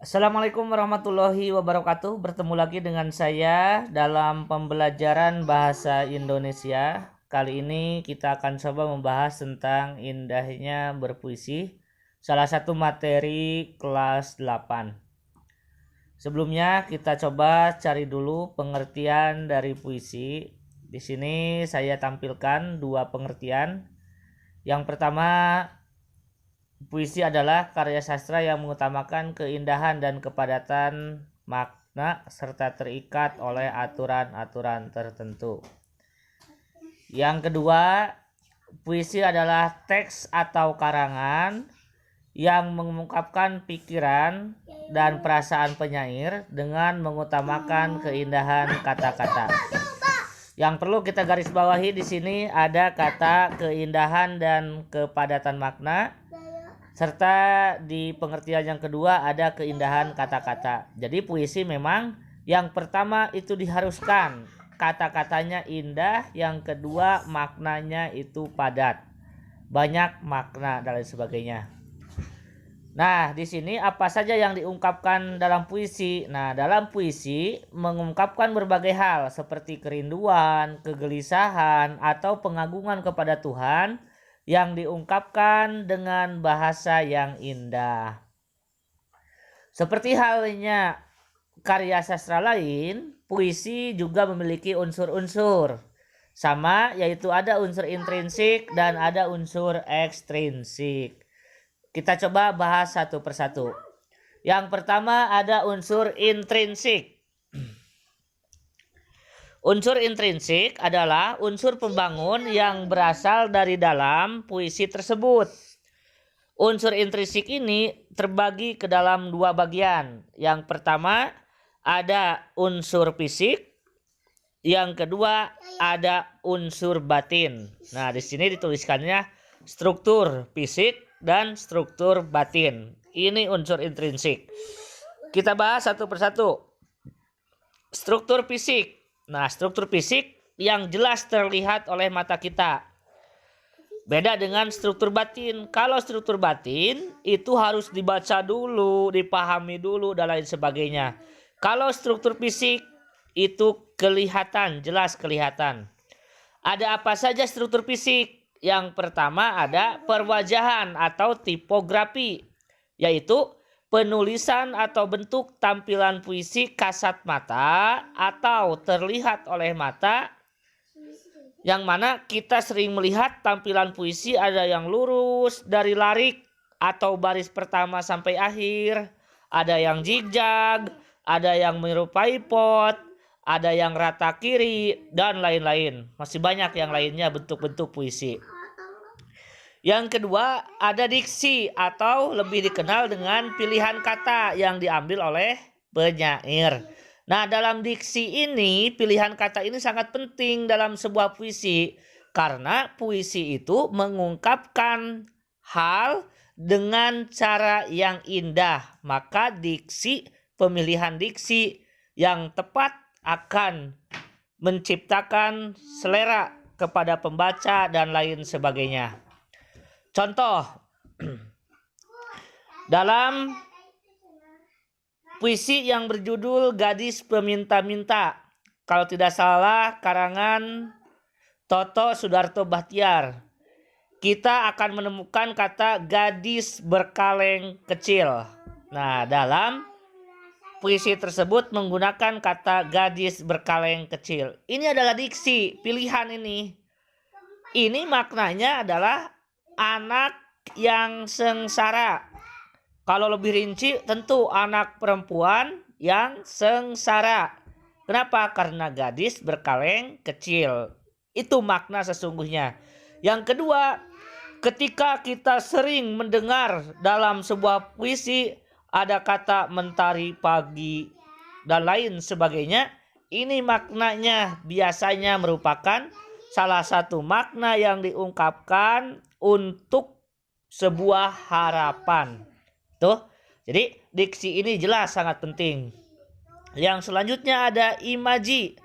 Assalamualaikum warahmatullahi wabarakatuh. Bertemu lagi dengan saya dalam pembelajaran bahasa Indonesia. Kali ini kita akan coba membahas tentang indahnya berpuisi, salah satu materi kelas 8. Sebelumnya kita coba cari dulu pengertian dari puisi. Di sini saya tampilkan dua pengertian. Yang pertama, puisi adalah karya sastra yang mengutamakan keindahan dan kepadatan makna serta terikat oleh aturan-aturan tertentu. Yang kedua, puisi adalah teks atau karangan yang mengungkapkan pikiran dan perasaan penyair dengan mengutamakan keindahan kata-kata. Yang perlu kita garis bawahi di sini ada kata keindahan dan kepadatan makna, serta di pengertian yang kedua ada keindahan kata-kata. Jadi puisi memang yang pertama itu diharuskan kata-katanya indah, yang kedua maknanya itu padat, banyak makna dan lain sebagainya. Nah, di sini apa saja yang diungkapkan dalam puisi? Nah, dalam puisi mengungkapkan berbagai hal seperti kerinduan, kegelisahan, atau pengagungan kepada Tuhan yang diungkapkan dengan bahasa yang indah. Seperti halnya karya sastra lain, puisi juga memiliki unsur-unsur sama, yaitu ada unsur intrinsik dan ada unsur ekstrinsik. Kita coba bahas satu persatu. Yang pertama ada unsur intrinsik. Unsur intrinsik adalah unsur pembangun yang berasal dari dalam puisi tersebut. Unsur intrinsik ini terbagi ke dalam dua bagian. Yang pertama ada unsur fisik, yang kedua ada unsur batin. Nah, di sini dituliskannya struktur fisik dan struktur batin. Ini unsur intrinsik. Kita bahas satu persatu. Struktur fisik. Nah, struktur fisik yang jelas terlihat oleh mata kita. Beda dengan struktur batin. Kalau struktur batin itu harus dibaca dulu, dipahami dulu dan lain sebagainya. Kalau struktur fisik itu kelihatan, jelas kelihatan. Ada apa saja struktur fisik? Yang pertama ada perwajahan atau tipografi, yaitu penulisan atau bentuk tampilan puisi kasat mata atau terlihat oleh mata, yang mana kita sering melihat tampilan puisi ada yang lurus dari larik atau baris pertama sampai akhir, ada yang zigzag, ada yang menyerupai pot, ada yang rata kiri, dan lain-lain. Masih banyak yang lainnya bentuk-bentuk puisi. Yang kedua ada diksi atau lebih dikenal dengan pilihan kata yang diambil oleh penyair. Nah, dalam diksi ini pilihan kata ini sangat penting dalam sebuah puisi, karena puisi itu mengungkapkan hal dengan cara yang indah. Maka diksi, pemilihan diksi yang tepat akan menciptakan selera kepada pembaca dan lain sebagainya. Contoh, dalam puisi yang berjudul Gadis Peminta-Minta, kalau tidak salah karangan Toto Sudarto Bachtiar, kita akan menemukan kata gadis berkaleng kecil. Nah, dalam puisi tersebut menggunakan kata gadis berkaleng kecil. Ini adalah diksi, pilihan ini. Ini maknanya adalah anak yang sengsara. Kalau lebih rinci tentu anak perempuan yang sengsara. Kenapa? Karena gadis berkaleng kecil. Itu makna sesungguhnya. Yang kedua, ketika kita sering mendengar dalam sebuah puisi ada kata mentari pagi dan lain sebagainya, ini maknanya biasanya merupakan salah satu makna yang diungkapkan untuk sebuah harapan. Tuh, jadi diksi ini jelas sangat penting. Yang selanjutnya ada imaji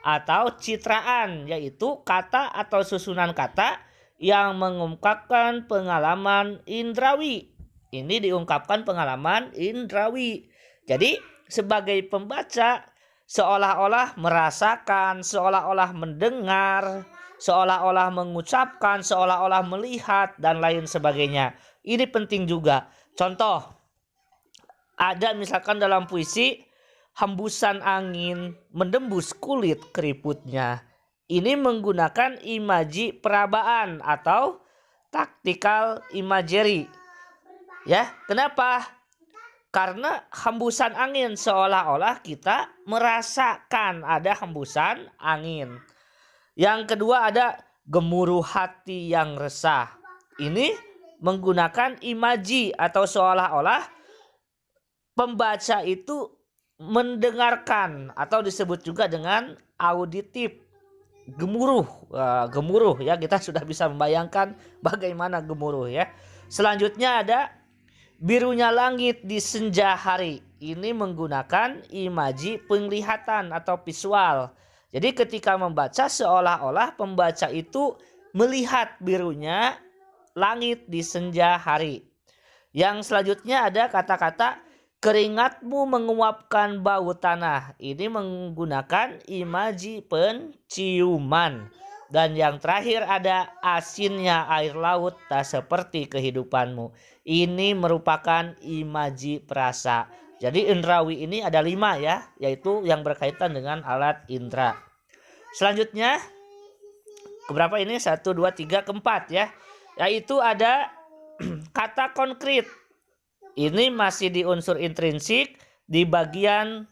atau citraan, yaitu kata atau susunan kata yang mengungkapkan pengalaman indrawi. Ini diungkapkan pengalaman indrawi. Jadi sebagai pembaca seolah-olah merasakan, seolah-olah mendengar, seolah-olah mengucapkan, seolah-olah melihat, dan lain sebagainya. Ini penting juga. Contoh, ada misalkan dalam puisi, hembusan angin mendembus kulit keriputnya. Ini menggunakan imaji perabaan atau tactical imagery. Ya, kenapa? Karena hembusan angin seolah-olah kita merasakan ada hembusan angin. Yang kedua ada gemuruh hati yang resah. Ini menggunakan imaji atau seolah-olah pembaca itu mendengarkan atau disebut juga dengan auditif. Gemuruh ya, kita sudah bisa membayangkan bagaimana gemuruh ya. Selanjutnya ada birunya langit di senja hari. Ini menggunakan imaji penglihatan atau visual. Jadi ketika membaca seolah-olah pembaca itu melihat birunya langit di senja hari. Yang selanjutnya ada kata-kata keringatmu menguapkan bau tanah. Ini menggunakan imaji penciuman. Dan yang terakhir ada asinnya air laut tak seperti kehidupanmu. Ini merupakan imaji perasa. Jadi indrawi ini ada 5 ya, yaitu yang berkaitan dengan alat indera. Selanjutnya keberapa ini? 1, 2, 3, keempat ya. Yaitu ada kata konkret. Ini masih di unsur intrinsik di bagian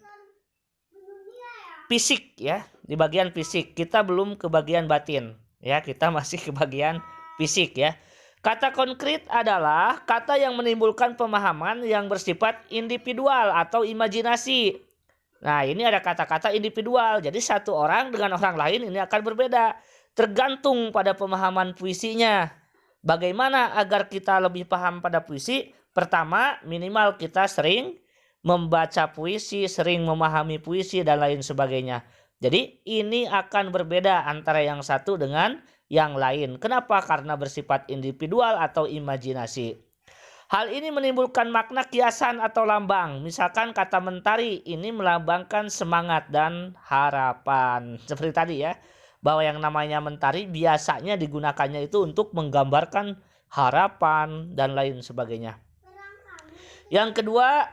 fisik ya, di bagian fisik. Kita belum ke bagian batin ya, kita masih ke bagian fisik ya. Kata konkret adalah kata yang menimbulkan pemahaman yang bersifat individual atau imajinasi. Nah, ini ada kata-kata individual. Jadi satu orang dengan orang lain ini akan berbeda, tergantung pada pemahaman puisinya. Bagaimana agar kita lebih paham pada puisi? Pertama, minimal kita sering membaca puisi, sering memahami puisi, dan lain sebagainya. Jadi ini akan berbeda antara yang satu dengan yang lain. Kenapa? Karena bersifat individual atau imajinasi. Hal ini menimbulkan makna kiasan atau lambang. Misalkan kata mentari ini melambangkan semangat dan harapan. Seperti tadi ya, bahwa yang namanya mentari biasanya digunakannya itu untuk menggambarkan harapan dan lain sebagainya. Yang kedua,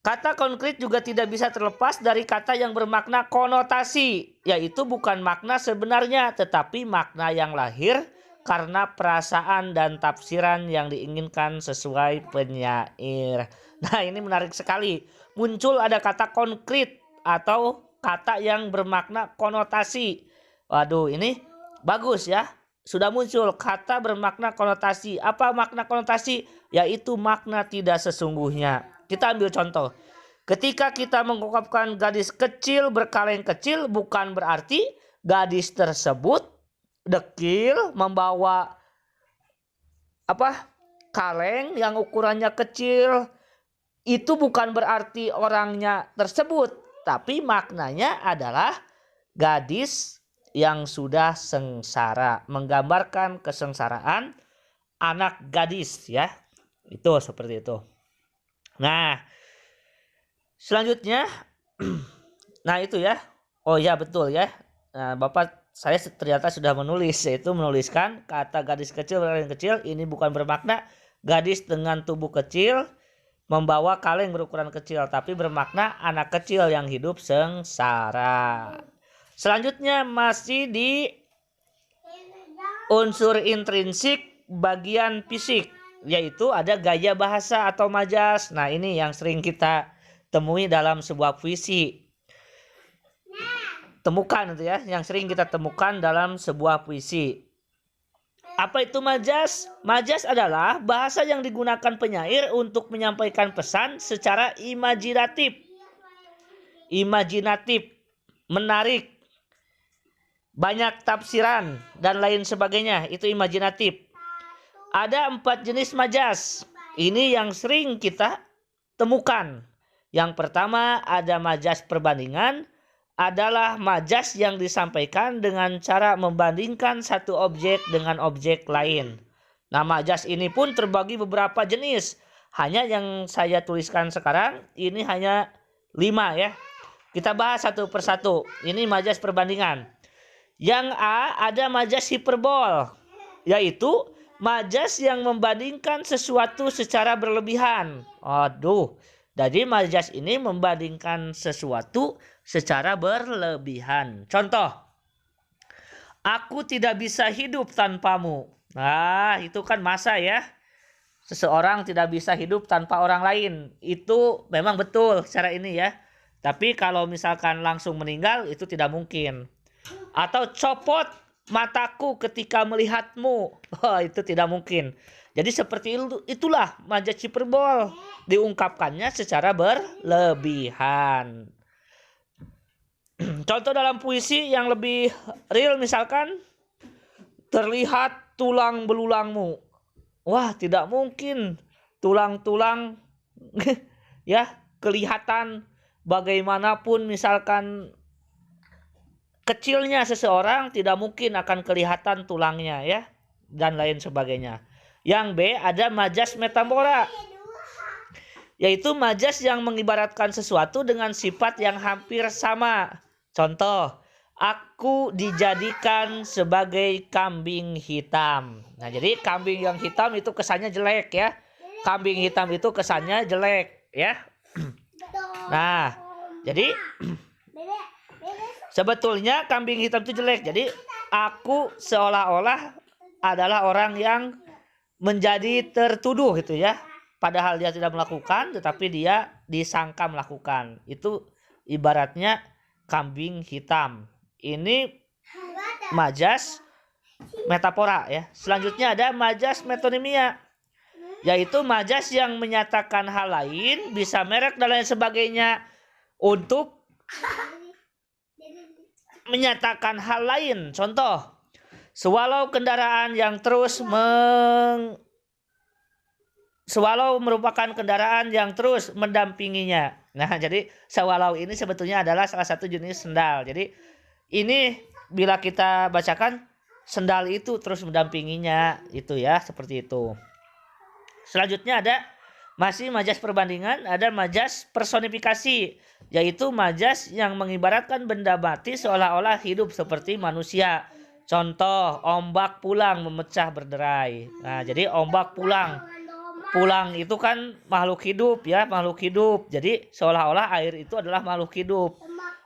kata konkret juga tidak bisa terlepas dari kata yang bermakna konotasi, yaitu bukan makna sebenarnya tetapi makna yang lahir karena perasaan dan tafsiran yang diinginkan sesuai penyair. Nah, ini menarik sekali. Muncul ada kata konkret atau kata yang bermakna konotasi. Waduh, ini bagus ya. Sudah muncul kata bermakna konotasi. Apa makna konotasi? Yaitu makna tidak sesungguhnya. Kita ambil contoh. Ketika kita mengungkapkan gadis kecil berkaleng kecil, bukan berarti gadis tersebut dekil membawa kaleng yang ukurannya kecil. Itu bukan berarti orangnya tersebut, tapi maknanya adalah gadis yang sudah sengsara, menggambarkan kesengsaraan anak gadis ya. Itu seperti itu. Nah, selanjutnya nah itu ya. Oh ya, betul ya. Nah, Bapak saya ternyata sudah menuliskan kata gadis kecil berkaleng kecil ini bukan bermakna gadis dengan tubuh kecil membawa kaleng berukuran kecil, tapi bermakna anak kecil yang hidup sengsara. Selanjutnya masih di unsur intrinsik bagian fisik, yaitu ada gaya bahasa atau majas. Nah, ini yang sering kita temui dalam sebuah puisi. Temukan itu ya, yang sering kita temukan dalam sebuah puisi. Apa itu majas? Majas adalah bahasa yang digunakan penyair untuk menyampaikan pesan secara imajinatif, menarik, banyak tafsiran dan lain sebagainya. Itu imajinatif. Ada 4 jenis majas. Ini yang sering kita temukan. Yang pertama ada majas perbandingan. Adalah majas yang disampaikan dengan cara membandingkan satu objek dengan objek lain. Nah, majas ini pun terbagi beberapa jenis. Hanya yang saya tuliskan sekarang ini hanya 5 ya. Kita bahas satu persatu. Ini majas perbandingan. Yang A, ada majas hiperbol, yaitu majas yang membandingkan sesuatu secara berlebihan. Aduh, jadi majas ini membandingkan sesuatu secara berlebihan. Contoh, aku tidak bisa hidup tanpamu. Nah, itu kan masa ya. Seseorang tidak bisa hidup tanpa orang lain. Itu memang betul secara ini ya. Tapi kalau misalkan langsung meninggal, itu tidak mungkin. Atau copot mataku ketika melihatmu. Oh, itu tidak mungkin. Jadi seperti itulah majas hiperbol. Diungkapkannya secara berlebihan. Contoh dalam puisi yang lebih real misalkan, terlihat tulang belulangmu. Wah, tidak mungkin tulang-tulang ya kelihatan bagaimanapun misalkan kecilnya seseorang, tidak mungkin akan kelihatan tulangnya ya, dan lain sebagainya. Yang B, ada majas metafora, yaitu majas yang mengibaratkan sesuatu dengan sifat yang hampir sama. Contoh, aku dijadikan sebagai kambing hitam. Nah, jadi kambing yang hitam itu kesannya jelek ya. Kambing hitam itu kesannya jelek ya. Nah, jadi sebetulnya kambing hitam itu jelek. Jadi aku seolah-olah adalah orang yang menjadi tertuduh gitu ya. Padahal dia tidak melakukan, tetapi dia disangka melakukan. Itu ibaratnya kambing hitam. Ini majas metafora ya. Selanjutnya ada majas metonimia, yaitu majas yang menyatakan hal lain, bisa merek dan lain sebagainya, untuk menyatakan hal lain. Contoh, sewalau kendaraan yang terus sewalau merupakan kendaraan yang terus mendampinginya. Nah, jadi sewalau ini sebetulnya adalah salah satu jenis sendal. Jadi ini bila kita bacakan, sendal itu terus mendampinginya, itu ya, seperti itu. Selanjutnya ada masih majas perbandingan, ada majas personifikasi, yaitu majas yang mengibaratkan benda mati seolah-olah hidup seperti manusia. Contoh, ombak pulang memecah berderai. Nah, jadi ombak pulang. Pulang itu kan makhluk hidup ya, makhluk hidup. Jadi seolah-olah air itu adalah makhluk hidup.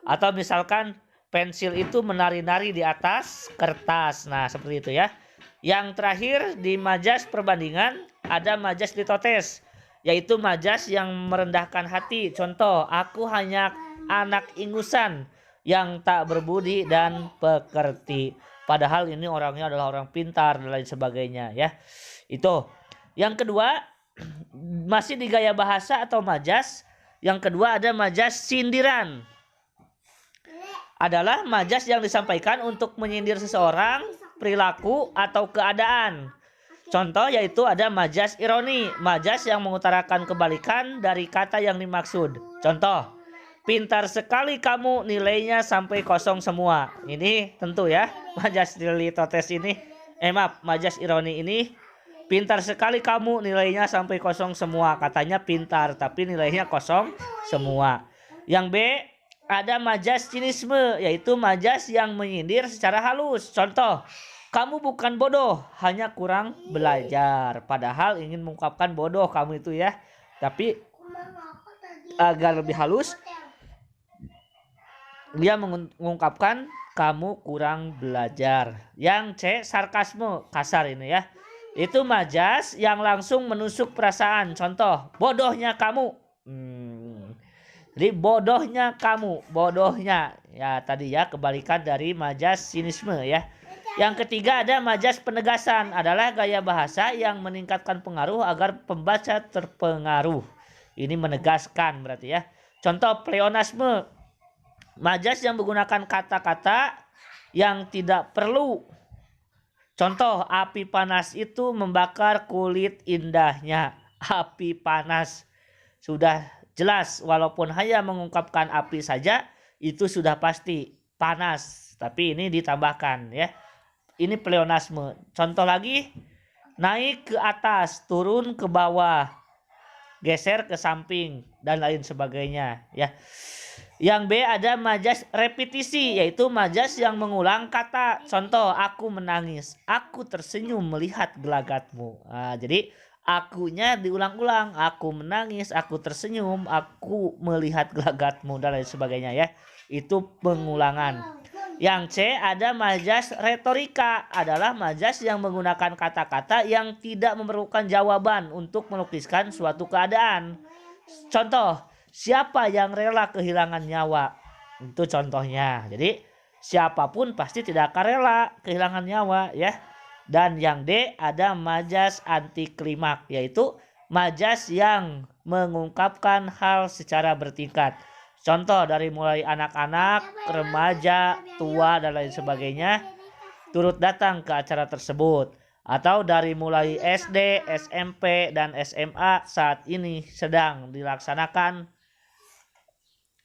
Atau misalkan pensil itu menari-nari di atas kertas. Nah, seperti itu ya. Yang terakhir di majas perbandingan ada majas litotes, yaitu majas yang merendahkan hati. Contoh, aku hanya anak ingusan yang tak berbudi dan pekerti. Padahal ini orangnya adalah orang pintar dan lain sebagainya ya. Itu. Yang kedua, masih di gaya bahasa atau majas. Yang kedua ada majas sindiran. Adalah majas yang disampaikan untuk menyindir seseorang, perilaku, atau keadaan. Contoh yaitu ada majas ironi, majas yang mengutarakan kebalikan dari kata yang dimaksud. Contoh, pintar sekali kamu, nilainya sampai kosong semua. Ini tentu ya, majas litotes ini. Majas ironi ini. Pintar sekali kamu, nilainya sampai kosong semua. Katanya pintar, tapi nilainya kosong semua. Yang B, ada majas sinisme, yaitu majas yang menyindir secara halus. Contoh, kamu bukan bodoh, hanya kurang belajar. Padahal ingin mengungkapkan bodoh kamu itu ya. Tapi agar lebih halus, dia mengungkapkan kamu kurang belajar. Yang C, sarkasme, kasar ini ya. Itu majas yang langsung menusuk perasaan. Contoh, bodohnya kamu. Jadi bodohnya kamu, bodohnya. Ya tadi ya, kebalikan dari majas sinisme ya. Yang ketiga ada majas penegasan, adalah gaya bahasa yang meningkatkan pengaruh agar pembaca terpengaruh. Ini menegaskan berarti ya. Contoh, pleonasme, majas yang menggunakan kata-kata yang tidak perlu. Contoh, api panas itu membakar kulit indahnya. Api panas. Sudah jelas, walaupun hanya mengungkapkan api saja, itu sudah pasti panas. Tapi ini ditambahkan ya. Ini pleonasme. Contoh lagi, naik ke atas, turun ke bawah, geser ke samping, dan lain sebagainya ya. Yang B ada majas repetisi, yaitu majas yang mengulang kata. Contoh, aku menangis, aku tersenyum melihat gelagatmu. Nah, jadi akunya diulang-ulang, aku menangis, aku tersenyum, aku melihat gelagatmu, dan lain sebagainya ya. Itu pengulangan. Yang C ada majas retorika, adalah majas yang menggunakan kata-kata yang tidak memerlukan jawaban untuk melukiskan suatu keadaan. Contoh, siapa yang rela kehilangan nyawa? Itu contohnya. Jadi siapapun pasti tidak akan rela kehilangan nyawa ya. Dan yang D ada majas anti klimak, yaitu majas yang mengungkapkan hal secara bertingkat. Contoh dari mulai anak-anak, remaja, tua, dan lain sebagainya turut datang ke acara tersebut. Atau dari mulai SD, SMP, dan SMA saat ini sedang dilaksanakan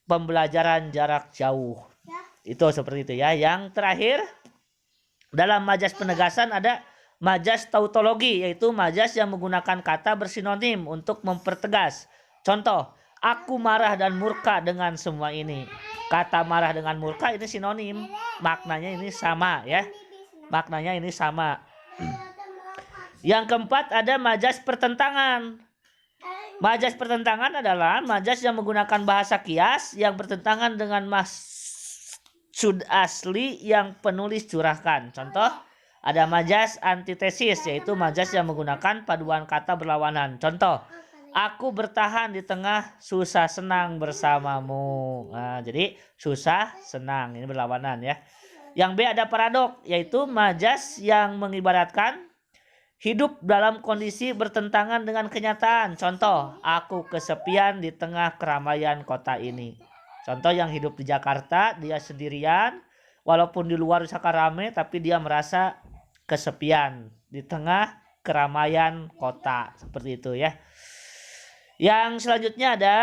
pembelajaran jarak jauh. Itu seperti itu ya. Yang terakhir, dalam majas penegasan ada majas tautologi, yaitu majas yang menggunakan kata bersinonim untuk mempertegas. Contoh, aku marah dan murka dengan semua ini. Kata marah dengan murka ini sinonim, maknanya ini sama ya. Maknanya ini sama. Yang keempat ada majas pertentangan. Majas pertentangan adalah majas yang menggunakan bahasa kias yang bertentangan dengan maksud asli yang penulis curahkan. Contoh, ada majas antitesis, yaitu majas yang menggunakan paduan kata berlawanan. Contoh, aku bertahan di tengah susah senang bersamamu. Nah, jadi susah senang ini berlawanan ya. Yang B ada paradok, yaitu majas yang mengibaratkan hidup dalam kondisi bertentangan dengan kenyataan. Contoh, aku kesepian di tengah keramaian kota ini. Contoh, yang hidup di Jakarta, dia sendirian, walaupun di luar misalkan rame, tapi dia merasa kesepian di tengah keramaian kota. Seperti itu ya. Yang selanjutnya ada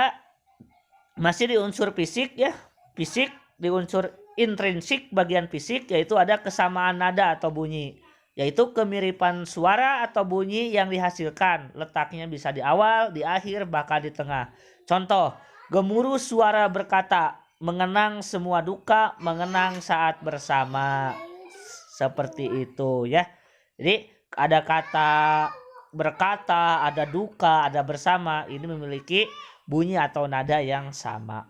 masih di unsur fisik ya. Fisik di unsur intrinsik bagian fisik, yaitu ada kesamaan nada atau bunyi, yaitu kemiripan suara atau bunyi yang dihasilkan. Letaknya bisa di awal, di akhir, bahkan di tengah. Contoh, gemuruh suara berkata, mengenang semua duka, mengenang saat bersama. Seperti itu ya. Jadi ada kata berkata, ada duka, ada bersama. Ini memiliki bunyi atau nada yang sama.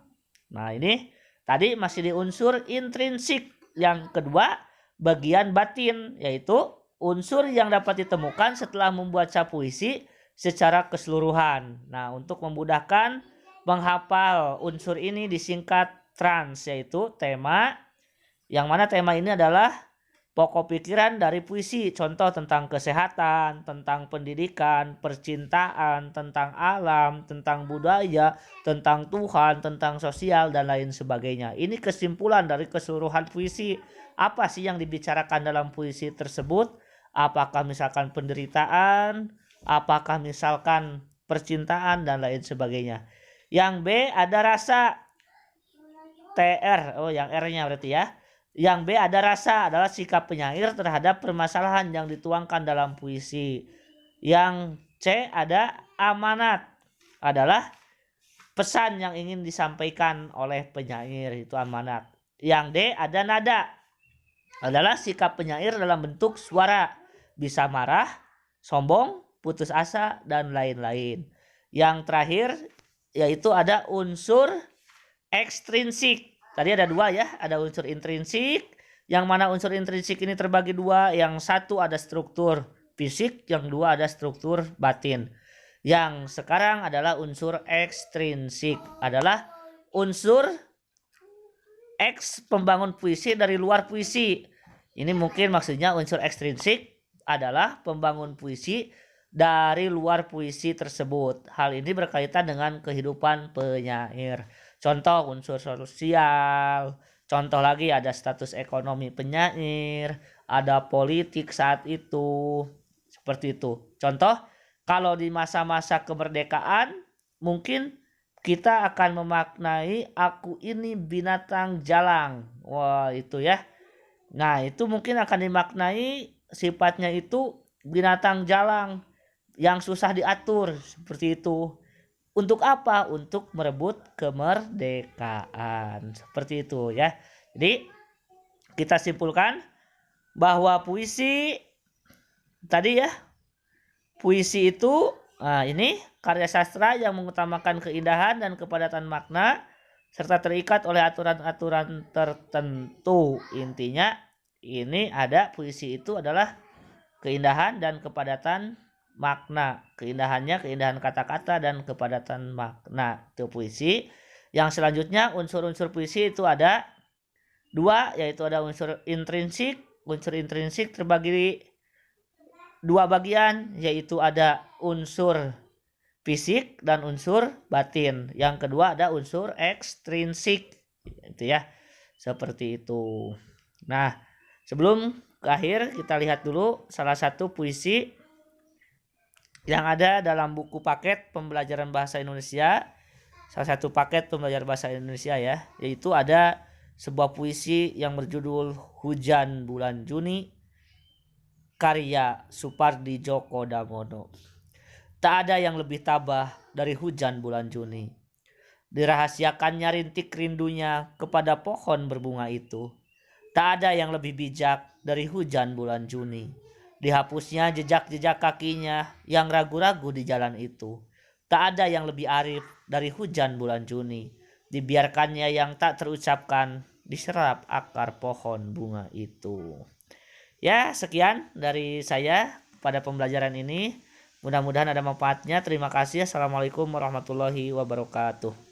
Nah, ini tadi masih di unsur intrinsik. Yang kedua, bagian batin, yaitu unsur yang dapat ditemukan setelah membaca puisi secara keseluruhan. Nah, untuk memudahkan menghafal unsur ini disingkat trans, yaitu tema, yang mana tema ini adalah pokok pikiran dari puisi. Contoh tentang kesehatan, tentang pendidikan, percintaan, tentang alam, tentang budaya, tentang Tuhan, tentang sosial, dan lain sebagainya. Ini kesimpulan dari keseluruhan puisi. Apa sih yang dibicarakan dalam puisi tersebut? Apakah misalkan penderitaan, apakah misalkan percintaan, dan lain sebagainya. Yang B ada rasa, TR, yang R-nya berarti ya. Yang B ada rasa, adalah sikap penyair terhadap permasalahan yang dituangkan dalam puisi. Yang C ada amanat, adalah pesan yang ingin disampaikan oleh penyair, itu amanat. Yang D ada nada, adalah sikap penyair dalam bentuk suara, bisa marah, sombong, putus asa, dan lain-lain. Yang terakhir yaitu ada unsur ekstrinsik. Tadi ada dua ya, ada unsur intrinsik, yang mana unsur intrinsik ini terbagi dua. Yang satu ada struktur fisik, yang dua ada struktur batin. Yang sekarang adalah unsur ekstrinsik, adalah unsur X pembangun puisi dari luar puisi. Ini mungkin maksudnya unsur ekstrinsik adalah pembangun puisi dari luar puisi tersebut. Hal ini berkaitan dengan kehidupan penyair. Contoh unsur sosial, contoh lagi ada status ekonomi penyair, ada politik saat itu, seperti itu. Contoh, kalau di masa-masa kemerdekaan mungkin kita akan memaknai aku ini binatang jalang. Wah, itu ya. Nah, itu mungkin akan dimaknai sifatnya itu binatang jalang yang susah diatur seperti itu. Untuk apa? Untuk merebut kemerdekaan. Seperti itu ya. Jadi kita simpulkan bahwa puisi tadi ya, puisi itu ini karya sastra yang mengutamakan keindahan dan kepadatan makna serta terikat oleh aturan-aturan tertentu. Intinya ini ada puisi itu adalah keindahan dan kepadatan makna. Keindahannya keindahan kata-kata dan kepadatan makna. Itu puisi. Yang selanjutnya unsur-unsur puisi itu ada 2, yaitu ada unsur intrinsik. Unsur intrinsik terbagi 2 bagian, yaitu ada unsur fisik dan unsur batin. Yang kedua ada unsur ekstrinsik. Itu ya. Seperti itu. Nah, sebelum ke akhir kita lihat dulu salah satu puisi yang ada dalam buku paket pembelajaran bahasa Indonesia. Salah satu paket pembelajaran bahasa Indonesia ya, yaitu ada sebuah puisi yang berjudul Hujan Bulan Juni karya Supardi Djoko Damono. Tak ada yang lebih tabah dari hujan bulan Juni. Dirahasiakannya rintik rindunya kepada pohon berbunga itu. Tak ada yang lebih bijak dari hujan bulan Juni. Dihapusnya jejak-jejak kakinya yang ragu-ragu di jalan itu. Tak ada yang lebih arif dari hujan bulan Juni. Dibiarkannya yang tak terucapkan diserap akar pohon bunga itu. Ya, sekian dari saya pada pembelajaran ini. Mudah-mudahan ada manfaatnya. Terima kasih. Assalamualaikum warahmatullahi wabarakatuh.